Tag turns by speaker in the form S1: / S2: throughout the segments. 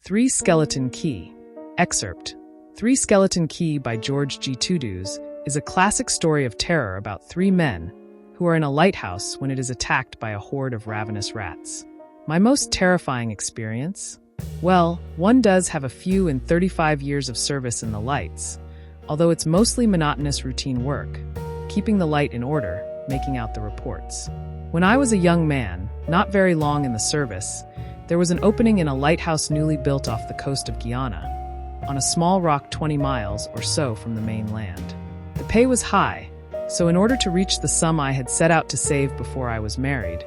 S1: Three Skeleton Key. Excerpt. Three Skeleton Key by George G. Tuduz is a classic story of terror about three men who are in a lighthouse when it is attacked by a horde of ravenous rats. My most terrifying experience? Well, one does have a few in 35 years of service in the lights, although it's mostly monotonous routine work, keeping the light in order, making out the reports. When I was a young man, not very long in the service, there was an opening in a lighthouse newly built off the coast of Guyana, on a small rock 20 miles or so from the mainland. The pay was high, so in order to reach the sum I had set out to save before I was married,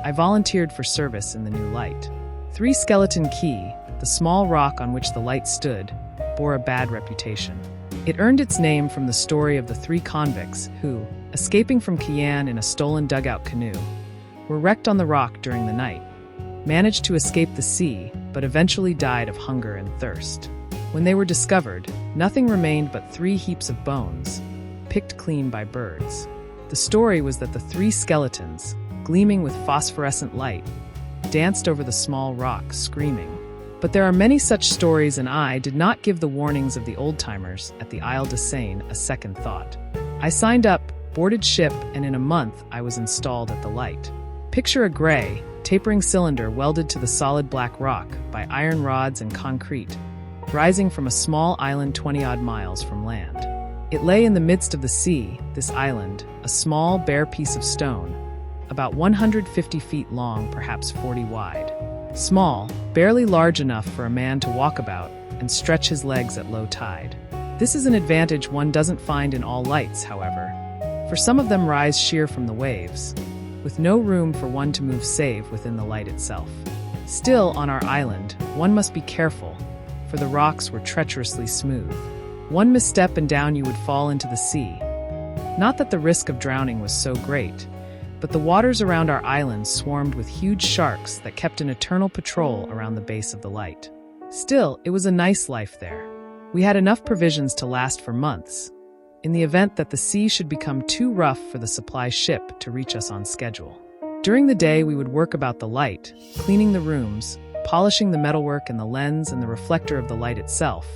S1: I volunteered for service in the new light. Three Skeleton Key, the small rock on which the light stood, bore a bad reputation. It earned its name from the story of the three convicts who, escaping from Cayenne in a stolen dugout canoe, were wrecked on the rock during the night, managed to escape the sea, but eventually died of hunger and thirst. When they were discovered, nothing remained but 3 heaps of bones, picked clean by birds. The story was that the 3 skeletons, gleaming with phosphorescent light, danced over the small rock, screaming. But there are many such stories, and I did not give the warnings of the old-timers at the Isle de Seine a second thought. I signed up, boarded ship, and in a month I was installed at the light. Picture a gray, tapering cylinder welded to the solid black rock by iron rods and concrete, rising from a small island 20-odd miles from land. It lay in the midst of the sea, this island, a small, bare piece of stone, about 150 feet long, perhaps 40 wide. Small, barely large enough for a man to walk about and stretch his legs at low tide. This is an advantage one doesn't find in all lights, however, for some of them rise sheer from the waves, with no room for one to move save within the light itself. Still, on our island, one must be careful, for the rocks were treacherously smooth. One misstep and down you would fall into the sea. Not that the risk of drowning was so great, but the waters around our island swarmed with huge sharks that kept an eternal patrol around the base of the light. Still, it was a nice life there. We had enough provisions to last for months, in the event that the sea should become too rough for the supply ship to reach us on schedule. During the day, we would work about the light, cleaning the rooms, polishing the metalwork and the lens and the reflector of the light itself.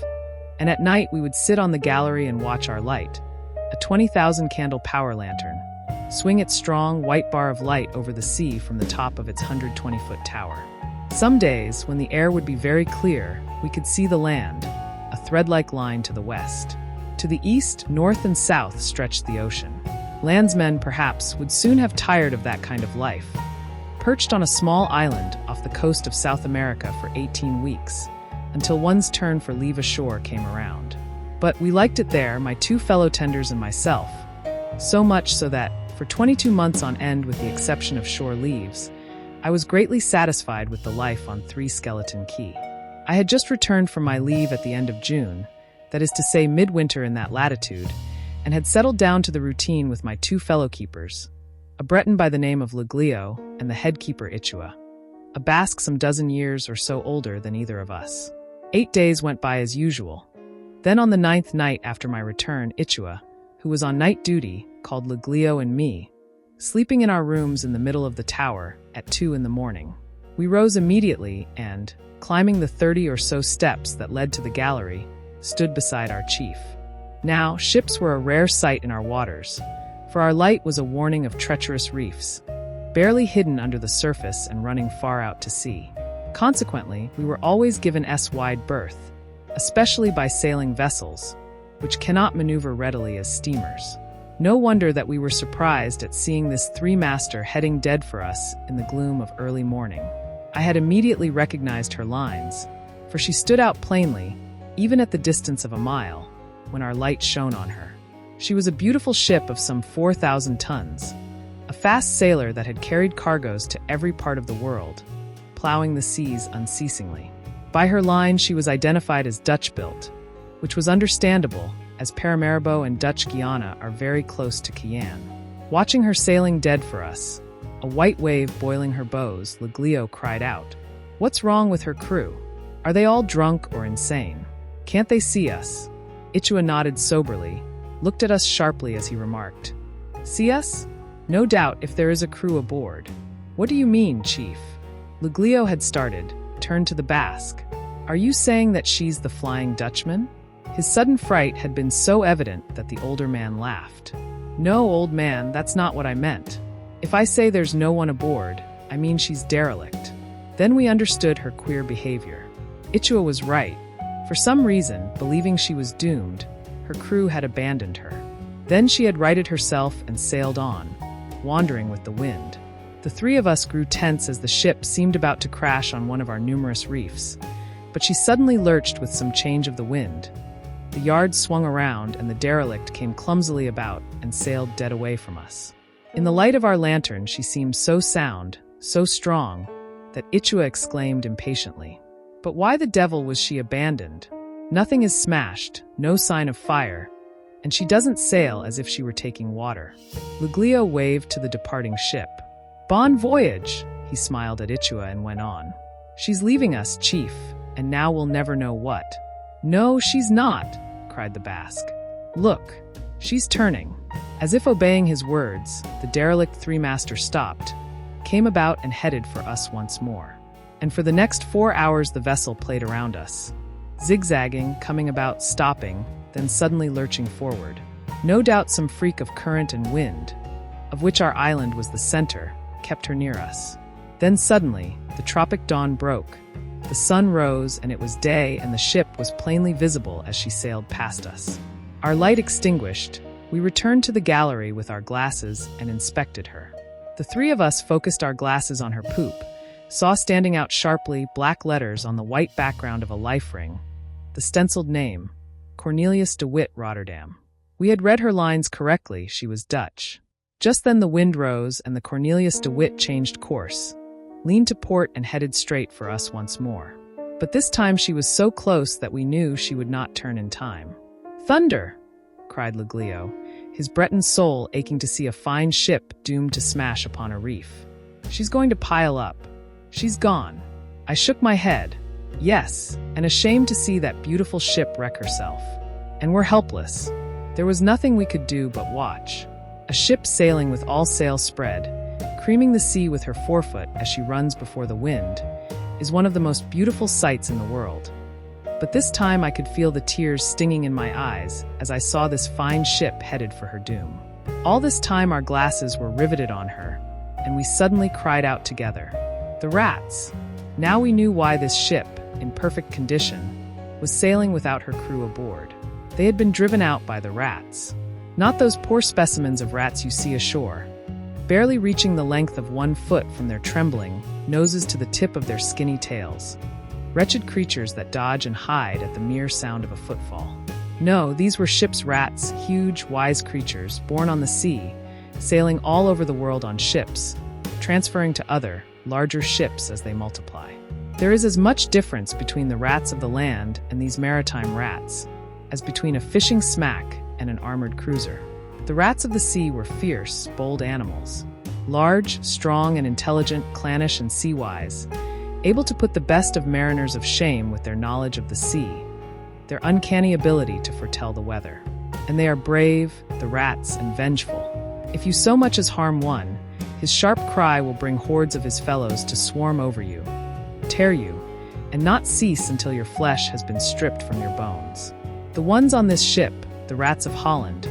S1: And at night, we would sit on the gallery and watch our light, a 20,000-candle power lantern, swing its strong, white bar of light over the sea from the top of its 120-foot tower. Some days, when the air would be very clear, we could see the land, a thread-like line to the west. To the east, north, and south stretched the ocean. Landsmen, perhaps, would soon have tired of that kind of life. Perched on a small island off the coast of South America for 18 weeks, until one's turn for leave ashore came around. But we liked it there, my 2 fellow tenders and myself, so much so that, for 22 months on end with the exception of shore leaves, I was greatly satisfied with the life on Three Skeleton Key. I had just returned from my leave at the end of June, that is to say midwinter in that latitude, and had settled down to the routine with my 2 fellow keepers, a Breton by the name of Luglio and the head keeper Ichua, a Basque some dozen years or so older than either of us. 8 days went by as usual. Then on the 9th night after my return, Ichua, who was on night duty, called Luglio and me, sleeping in our rooms in the middle of the tower at 2 in the morning. We rose immediately and, climbing the 30 or so steps that led to the gallery, stood beside our chief. Now, ships were a rare sight in our waters, for our light was a warning of treacherous reefs, barely hidden under the surface and running far out to sea. Consequently, we were always given S-wide berth, especially by sailing vessels, which cannot maneuver readily as steamers. No wonder that we were surprised at seeing this 3-master heading dead for us in the gloom of early morning. I had immediately recognized her lines, for she stood out plainly, even at the distance of a mile, when our light shone on her. She was a beautiful ship of some 4,000 tons, a fast sailer that had carried cargoes to every part of the world, plowing the seas unceasingly. By her line, she was identified as Dutch-built, which was understandable, as Paramaribo and Dutch Guiana are very close to Cayenne. Watching her sailing dead for us, a white wave boiling her bows, Luglio cried out, "What's wrong with her crew? Are they all drunk or insane? Can't they see us?" Ichua nodded soberly, looked at us sharply as he remarked, "See us? No doubt if there is a crew aboard." "What do you mean, Chief?" Luglio had started, turned to the Basque. Are you saying that she's the Flying Dutchman? His sudden fright had been so evident that the older man laughed. No, old man, that's not what I meant. If I say there's no one aboard, I mean she's derelict. Then we understood her queer behavior. Ichua was right. For some reason, believing she was doomed, her crew had abandoned her. Then she had righted herself and sailed on, wandering with the wind. The three of us grew tense as the ship seemed about to crash on one of our numerous reefs. But she suddenly lurched with some change of the wind. The yards swung around and the derelict came clumsily about and sailed dead away from us. In the light of our lantern, she seemed so sound, so strong, that Ichua exclaimed impatiently, "But why the devil was she abandoned? Nothing is smashed, no sign of fire, and she doesn't sail as if she were taking water." Luglio waved to the departing ship. "Bon voyage," he smiled at Ichua and went on. "She's leaving us, chief, and now we'll never know what." "No, she's not," cried the Basque. "Look, she's turning." As if obeying his words, the derelict three-master stopped, came about and headed for us once more. And for the next 4 hours the vessel played around us, zigzagging, coming about, stopping, then suddenly lurching forward. No doubt some freak of current and wind, of which our island was the center, kept her near us. Then suddenly, the tropic dawn broke. The sun rose and it was day, and the ship was plainly visible as she sailed past us. Our light extinguished, we returned to the gallery with our glasses and inspected her. The three of us focused our glasses on her poop, saw standing out sharply black letters on the white background of a life ring, the stenciled name, Cornelius de Witt, Rotterdam. We had read her lines correctly, she was Dutch. Just then the wind rose and the Cornelius de Witt changed course, leaned to port and headed straight for us once more. But this time she was so close that we knew she would not turn in time. "Thunder!" cried Luglio, his Breton soul aching to see a fine ship doomed to smash upon a reef. "She's going to pile up. She's gone." I shook my head. Yes, and ashamed to see that beautiful ship wreck herself. And we're helpless. There was nothing we could do but watch. A ship sailing with all sail spread, creaming the sea with her forefoot as she runs before the wind, is one of the most beautiful sights in the world. But this time I could feel the tears stinging in my eyes as I saw this fine ship headed for her doom. All this time our glasses were riveted on her, and we suddenly cried out together, "The rats!" Now we knew why this ship, in perfect condition, was sailing without her crew aboard. They had been driven out by the rats. Not those poor specimens of rats you see ashore, barely reaching the length of 1 foot from their trembling noses to the tip of their skinny tails. Wretched creatures that dodge and hide at the mere sound of a footfall. No, these were ship's rats, huge, wise creatures born on the sea, sailing all over the world on ships, transferring to other, larger ships as they multiply. There is as much difference between the rats of the land and these maritime rats as between a fishing smack and an armored cruiser. The rats of the sea were fierce, bold animals, large, strong, and intelligent, clannish and sea-wise, able to put the best of mariners of shame with their knowledge of the sea, their uncanny ability to foretell the weather. And they are brave, the rats, and vengeful. If you so much as harm one, his sharp cry will bring hordes of his fellows to swarm over you, tear you, and not cease until your flesh has been stripped from your bones. The ones on this ship, the rats of Holland,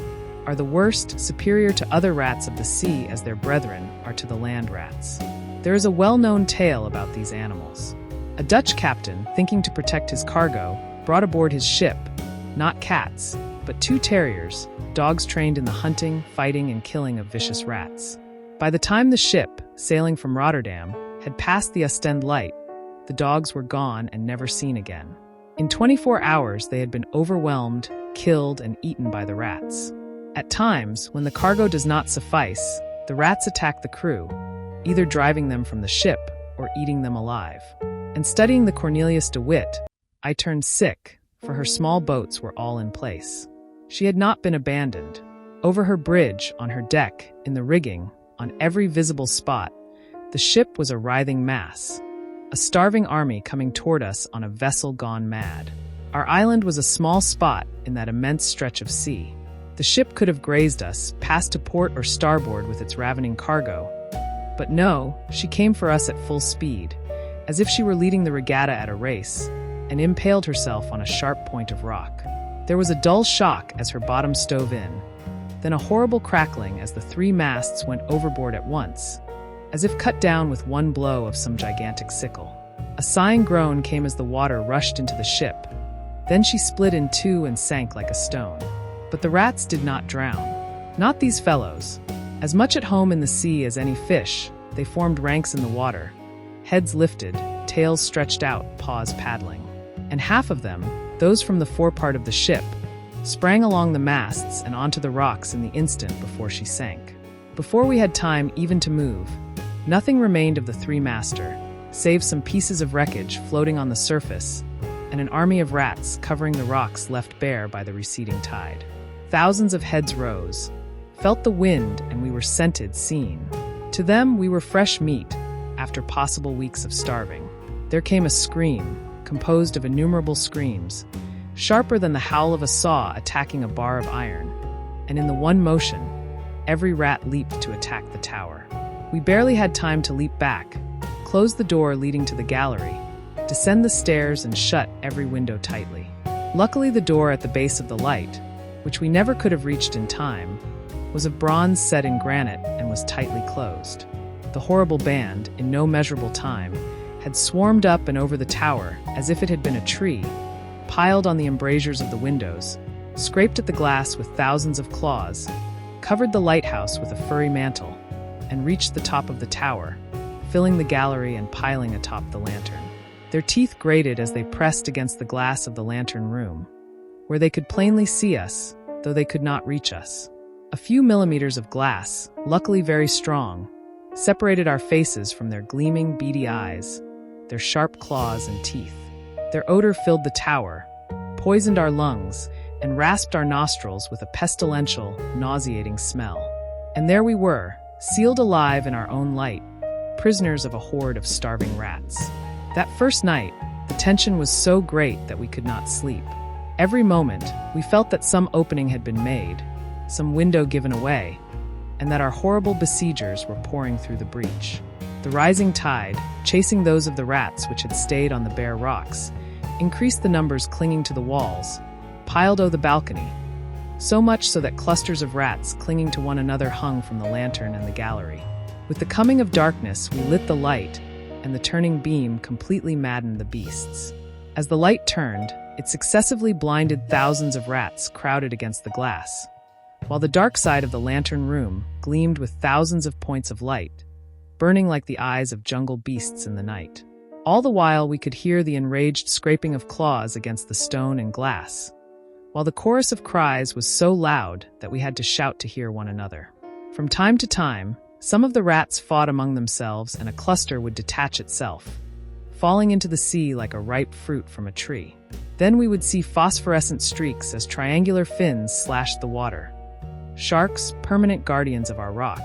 S1: are the worst, superior to other rats of the sea as their brethren are to the land rats. There is a well-known tale about these animals. A Dutch captain, thinking to protect his cargo, brought aboard his ship, not cats, but 2 terriers, dogs trained in the hunting, fighting, and killing of vicious rats. By the time the ship, sailing from Rotterdam, had passed the Ostend Light, the dogs were gone and never seen again. In 24 hours they had been overwhelmed, killed, and eaten by the rats. At times, when the cargo does not suffice, the rats attack the crew, either driving them from the ship or eating them alive. And studying the Cornelius de Witt, I turned sick, for her small boats were all in place. She had not been abandoned. Over her bridge, on her deck, in the rigging, on every visible spot, the ship was a writhing mass, a starving army coming toward us on a vessel gone mad. Our island was a small spot in that immense stretch of sea. The ship could have grazed us, passed to port or starboard with its ravening cargo. But no, she came for us at full speed, as if she were leading the regatta at a race, and impaled herself on a sharp point of rock. There was a dull shock as her bottom stove in, then a horrible crackling as the 3 masts went overboard at once, as if cut down with one blow of some gigantic sickle. A sighing groan came as the water rushed into the ship. Then she split in 2 and sank like a stone. But the rats did not drown. Not these fellows. As much at home in the sea as any fish, they formed ranks in the water, heads lifted, tails stretched out, paws paddling. And half of them, those from the forepart of the ship, sprang along the masts and onto the rocks in the instant before she sank. Before we had time even to move, nothing remained of the 3-master, save some pieces of wreckage floating on the surface and an army of rats covering the rocks left bare by the receding tide. Thousands of heads rose, felt the wind, and we were scented, seen. To them, we were fresh meat after possible weeks of starving. There came a scream, composed of innumerable screams, sharper than the howl of a saw attacking a bar of iron, and in the one motion, every rat leaped to attack the tower. We barely had time to leap back, close the door leading to the gallery, descend the stairs, and shut every window tightly. Luckily, the door at the base of the light, which we never could have reached in time, was of bronze set in granite and was tightly closed. The horrible band, in no measurable time, had swarmed up and over the tower as if it had been a tree, piled on the embrasures of the windows, scraped at the glass with thousands of claws, covered the lighthouse with a furry mantle, and reached the top of the tower, filling the gallery and piling atop the lantern. Their teeth grated as they pressed against the glass of the lantern room, where they could plainly see us, though they could not reach us. A few millimeters of glass, luckily very strong, separated our faces from their gleaming, beady eyes, their sharp claws and teeth. Their odor filled the tower, poisoned our lungs, and rasped our nostrils with a pestilential, nauseating smell. And there we were, sealed alive in our own light, prisoners of a horde of starving rats. That first night, the tension was so great that we could not sleep. Every moment, we felt that some opening had been made, some window given away, and that our horrible besiegers were pouring through the breach. The rising tide, chasing those of the rats which had stayed on the bare rocks, increased the numbers clinging to the walls, piled o'er the balcony, so much so that clusters of rats clinging to one another hung from the lantern and the gallery. With the coming of darkness, we lit the light, and the turning beam completely maddened the beasts. As the light turned, it successively blinded thousands of rats crowded against the glass, while the dark side of the lantern room gleamed with thousands of points of light, burning like the eyes of jungle beasts in the night. All the while we could hear the enraged scraping of claws against the stone and glass, while the chorus of cries was so loud that we had to shout to hear one another. From time to time, some of the rats fought among themselves and a cluster would detach itself, falling into the sea like a ripe fruit from a tree. Then we would see phosphorescent streaks as triangular fins slashed the water. Sharks, permanent guardians of our rock,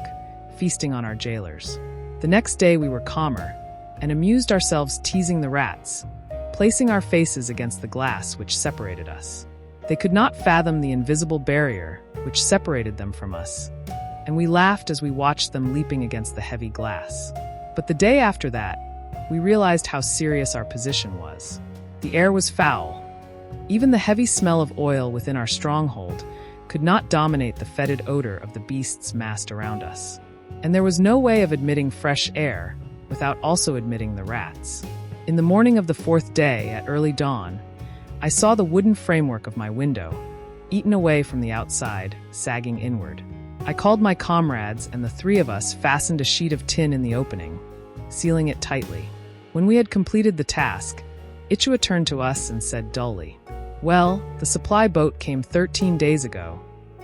S1: feasting on our jailers. The next day we were calmer, and amused ourselves teasing the rats, placing our faces against the glass which separated us. They could not fathom the invisible barrier which separated them from us, and we laughed as we watched them leaping against the heavy glass. But the day after that, we realized how serious our position was. The air was foul. Even the heavy smell of oil within our stronghold could not dominate the fetid odor of the beasts massed around us. And there was no way of admitting fresh air without also admitting the rats. In the morning of the 4th day, at early dawn, I saw the wooden framework of my window, eaten away from the outside, sagging inward. I called my comrades, and the 3 of us fastened a sheet of tin in the opening, sealing it tightly. When we had completed the task, Ichua turned to us and said dully, "Well, the supply boat came 13 days ago,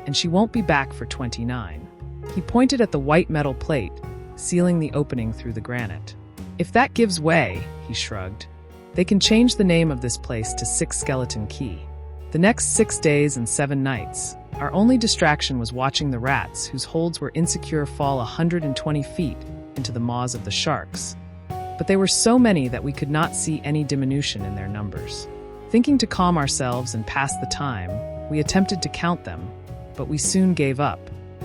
S1: and she won't be back for 29. He pointed at the white metal plate, sealing the opening through the granite. "If that gives way," he shrugged, "they can change the name of this place to 6 Skeleton Key." The next 6 days and 7 nights, our only distraction was watching the rats whose holds were insecure fall 120 feet into the maws of the sharks. But they were so many that we could not see any diminution in their numbers. Thinking to calm ourselves and pass the time, we attempted to count them, but we soon gave up.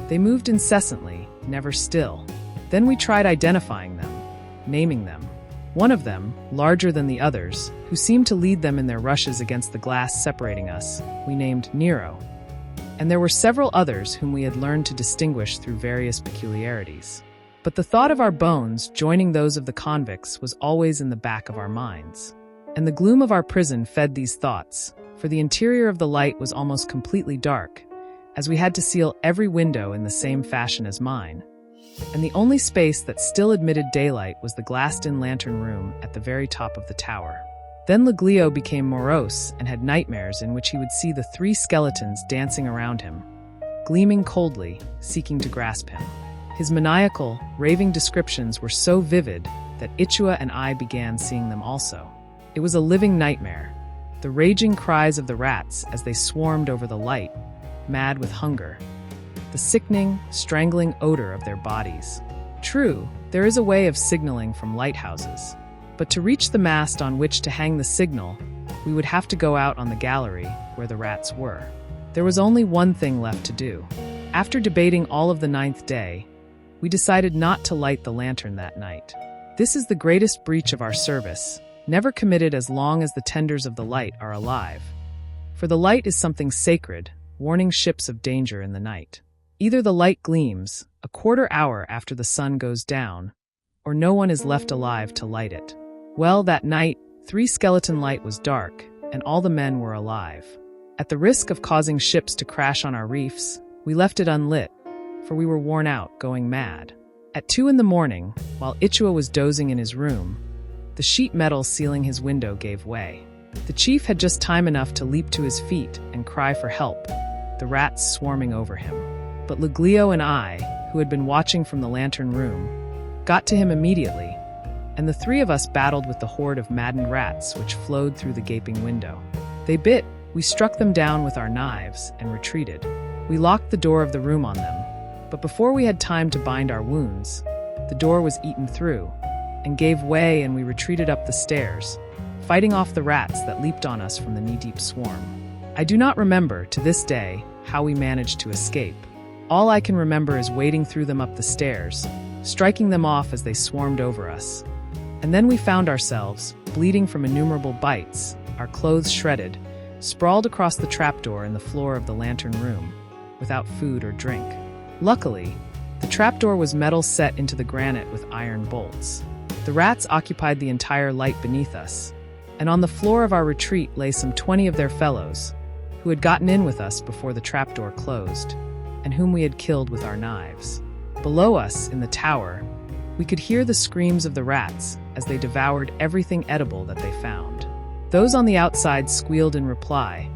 S1: They moved incessantly, never still. Then we tried identifying them, naming them. One of them, larger than the others, who seemed to lead them in their rushes against the glass separating us, we named Nero. And there were several others whom we had learned to distinguish through various peculiarities. But the thought of our bones joining those of the convicts was always in the back of our minds. And the gloom of our prison fed these thoughts, for the interior of the light was almost completely dark, as we had to seal every window in the same fashion as mine. And the only space that still admitted daylight was the glassed-in lantern room at the very top of the tower. Then Leglio became morose and had nightmares in which he would see the 3 skeletons dancing around him, gleaming coldly, seeking to grasp him. His maniacal, raving descriptions were so vivid that Ichua and I began seeing them also. It was a living nightmare, the raging cries of the rats as they swarmed over the light, mad with hunger, the sickening, strangling odor of their bodies. True, there is a way of signaling from lighthouses, but to reach the mast on which to hang the signal, we would have to go out on the gallery where the rats were. There was only one thing left to do. After debating all of the 9th day, we decided not to light the lantern that night. This is the greatest breach of our service, never committed as long as the tenders of the light are alive. For the light is something sacred, warning ships of danger in the night. Either the light gleams, a quarter hour after the sun goes down, or no one is left alive to light it. Well, that night, 3 skeleton light was dark, and all the men were alive. At the risk of causing ships to crash on our reefs, we left it unlit, for we were worn out, going mad. At 2 in the morning, while Ichua was dozing in his room, the sheet metal sealing his window gave way. The chief had just time enough to leap to his feet and cry for help, the rats swarming over him. But Leglio and I, who had been watching from the lantern room, got to him immediately, and the 3 of us battled with the horde of maddened rats which flowed through the gaping window. They bit, we struck them down with our knives, and retreated. We locked the door of the room on them, but before we had time to bind our wounds, the door was eaten through, and gave way, and we retreated up the stairs, fighting off the rats that leaped on us from the knee-deep swarm. I do not remember, to this day, how we managed to escape. All I can remember is wading through them up the stairs, striking them off as they swarmed over us. And then we found ourselves, bleeding from innumerable bites, our clothes shredded, sprawled across the trapdoor in the floor of the lantern room, without food or drink. Luckily, the trapdoor was metal set into the granite with iron bolts. The rats occupied the entire light beneath us, and on the floor of our retreat lay some 20 of their fellows, who had gotten in with us before the trapdoor closed, and whom we had killed with our knives. Below us, in the tower, we could hear the screams of the rats as they devoured everything edible that they found. Those on the outside squealed in reply,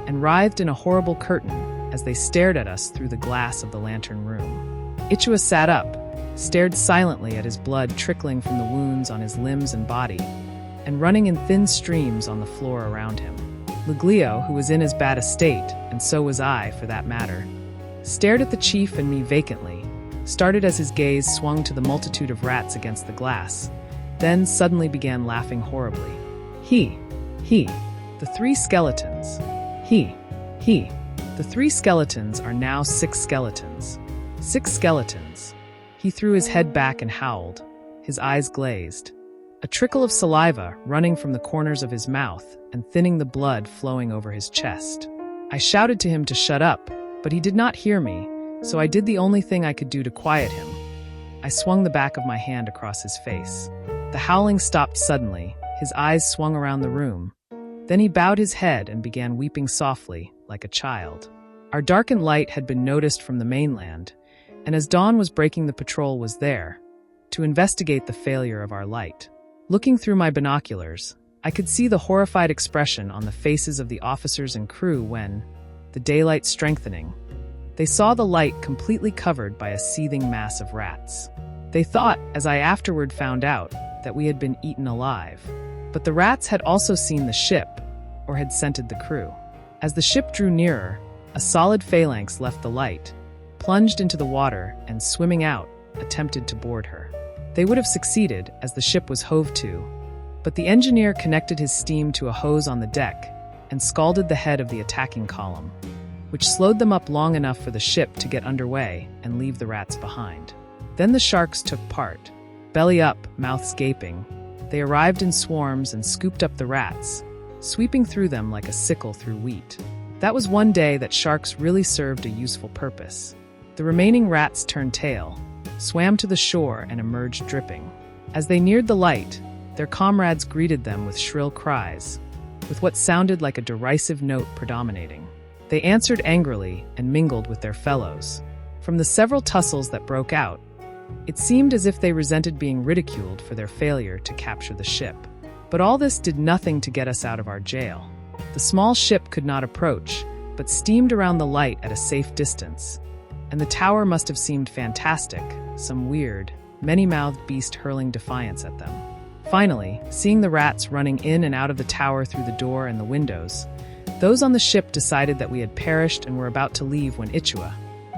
S1: and writhed in a horrible curtain as they stared at us through the glass of the lantern room. Ichua sat up, stared silently at his blood trickling from the wounds on his limbs and body, and running in thin streams on the floor around him. Leglio, who was in as bad a state, and so was I, for that matter, stared at the chief and me vacantly, started as his gaze swung to the multitude of rats against the glass, then suddenly began laughing horribly. He, the 3 skeletons. The 3 skeletons are now 6 skeletons. 6 skeletons. He threw his head back and howled, his eyes glazed, a trickle of saliva running from the corners of his mouth and thinning the blood flowing over his chest. I shouted to him to shut up, but he did not hear me, so I did the only thing I could do to quiet him. I swung the back of my hand across his face. The howling stopped suddenly, his eyes swung around the room. Then he bowed his head and began weeping softly, like a child. Our darkened light had been noticed from the mainland, and as dawn was breaking, the patrol was there, to investigate the failure of our light. Looking through my binoculars, I could see the horrified expression on the faces of the officers and crew when, the daylight strengthening, they saw the light completely covered by a seething mass of rats. They thought, as I afterward found out, that we had been eaten alive. But the rats had also seen the ship, or had scented the crew. As the ship drew nearer, a solid phalanx left the light, plunged into the water, and swimming out, attempted to board her. They would have succeeded, as the ship was hove to, but the engineer connected his steam to a hose on the deck and scalded the head of the attacking column, which slowed them up long enough for the ship to get underway and leave the rats behind. Then the sharks took part, belly up, mouths gaping, They arrived in swarms and scooped up the rats, sweeping through them like a sickle through wheat. That was one day that sharks really served a useful purpose. The remaining rats turned tail, swam to the shore, and emerged dripping. As they neared the light, their comrades greeted them with shrill cries, with what sounded like a derisive note predominating. They answered angrily and mingled with their fellows. From the several tussles that broke out, it seemed as if they resented being ridiculed for their failure to capture the ship. But all this did nothing to get us out of our jail. The small ship could not approach, but steamed around the light at a safe distance. And the tower must have seemed fantastic, some weird, many-mouthed beast hurling defiance at them. Finally, seeing the rats running in and out of the tower through the door and the windows, those on the ship decided that we had perished and were about to leave when Ichua,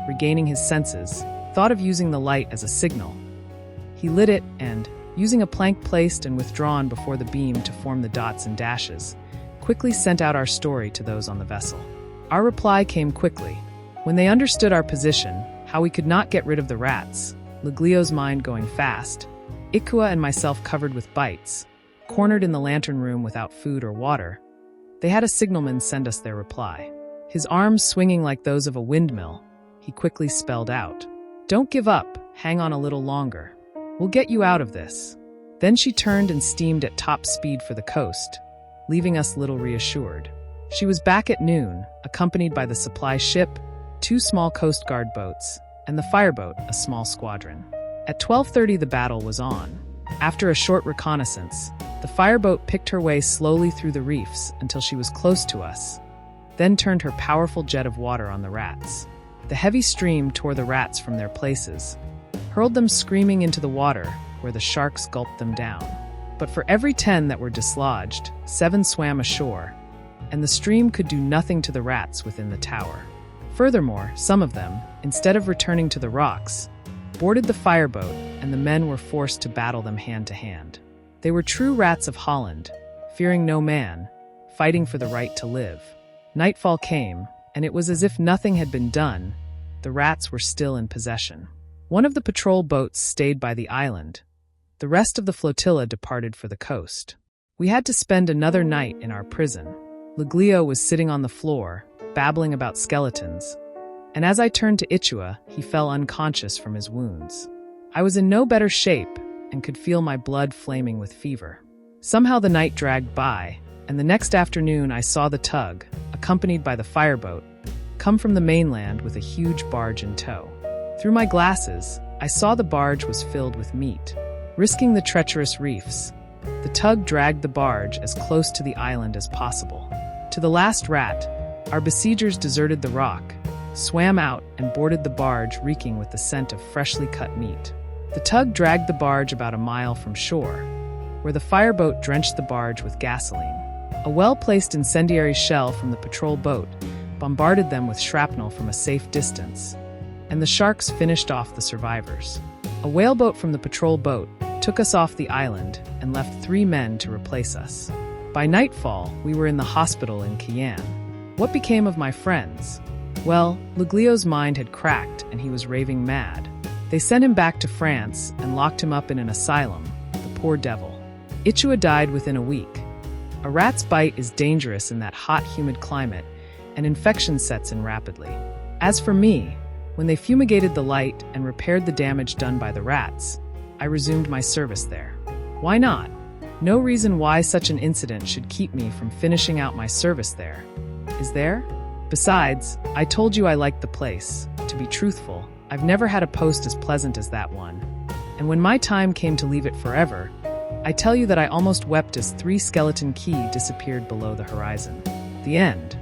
S1: regaining his senses, thought of using the light as a signal. He lit it and, using a plank placed and withdrawn before the beam to form the dots and dashes, quickly sent out our story to those on the vessel. Our reply came quickly. When they understood our position, how we could not get rid of the rats, Luglio's mind going fast, Ikua and myself covered with bites, cornered in the lantern room without food or water, they had a signalman send us their reply. His arms swinging like those of a windmill, he quickly spelled out, "Don't give up, hang on a little longer. We'll get you out of this." Then she turned and steamed at top speed for the coast, leaving us little reassured. She was back at noon, accompanied by the supply ship, 2 small Coast Guard boats, and the fireboat, a small squadron. At 12:30 the battle was on. After a short reconnaissance, the fireboat picked her way slowly through the reefs until she was close to us, then turned her powerful jet of water on the rats. The heavy stream tore the rats from their places, hurled them screaming into the water, where the sharks gulped them down. But for every 10 that were dislodged, 7 swam ashore, and the stream could do nothing to the rats within the tower. Furthermore, some of them, instead of returning to the rocks, boarded the fireboat, and the men were forced to battle them hand to hand. They were true rats of Holland, fearing no man, fighting for the right to live. Nightfall came, and it was as if nothing had been done. The rats were still in possession. One of the patrol boats stayed by the island. The rest of the flotilla departed for the coast. We had to spend another night in our prison. Luglio was sitting on the floor, babbling about skeletons, and as I turned to Ichua, he fell unconscious from his wounds. I was in no better shape and could feel my blood flaming with fever. Somehow the night dragged by, and the next afternoon I saw the tug, accompanied by the fireboat, come from the mainland with a huge barge in tow. Through my glasses, I saw the barge was filled with meat. Risking the treacherous reefs, the tug dragged the barge as close to the island as possible. To the last rat, our besiegers deserted the rock, swam out, and boarded the barge reeking with the scent of freshly cut meat. The tug dragged the barge about a mile from shore, where the fireboat drenched the barge with gasoline. A well-placed incendiary shell from the patrol boat bombarded them with shrapnel from a safe distance, and the sharks finished off the survivors. A whaleboat from the patrol boat took us off the island and left 3 men to replace us. By nightfall, we were in the hospital in Cayenne. What became of my friends? Well, Luglio's mind had cracked and he was raving mad. They sent him back to France and locked him up in an asylum, the poor devil. Ichua died within a week. A rat's bite is dangerous in that hot, humid climate, and infection sets in rapidly. As for me, when they fumigated the light and repaired the damage done by the rats, I resumed my service there. Why not? No reason why such an incident should keep me from finishing out my service there. Is there? Besides, I told you I liked the place. To be truthful, I've never had a post as pleasant as that one. And when my time came to leave it forever, I tell you that I almost wept as 3 skeleton key disappeared below the horizon. The end.